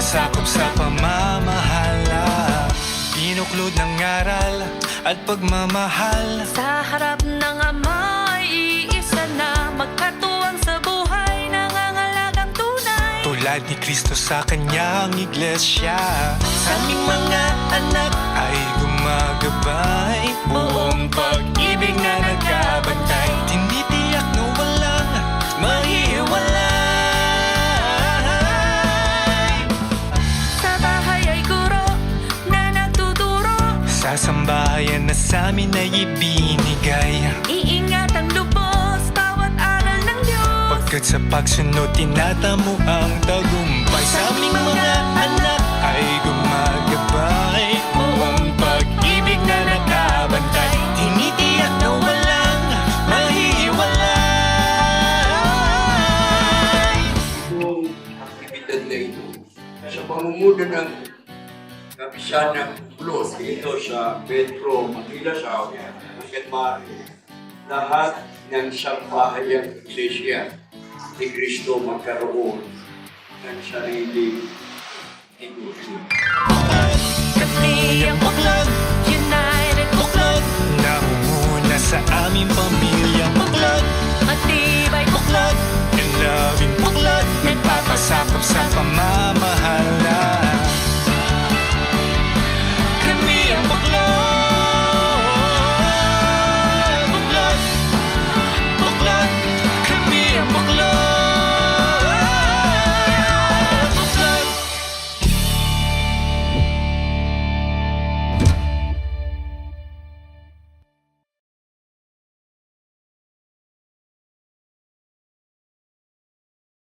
Sumasakop sa pamamahala, pinuklod ng aral at pagmamahal. Sa harap ng Ama ay iisa na, magkatuwang sa buhay, nangangalagang tunay. Tulad ni Kristo sa kanyang iglesia, sa aming mga anak ay gumagabay. Buong pag-ibig na nagkabantay, tinitiyak na walang mahiwalay. Sa bahay ay guro na nagtuturo, Sa sambahayan na sa amin ay ibinigay, iingat ang lubos, bawat aral ng Diyos. pagkat sa pagsunod tinatamo ang tagumpay. Sa aming mga anak ay gumagabay. Buong pag-ibig na nakabantay, tinitiyak na walang mahihiwalay. Itong aktibidad na ito sa pamumuno ng Kapisanang Plus dito sa Metro Manila South, hanggang maaari lahat ng sampahayang iglesia ni Kristo magkaroon ng sariling negosyo.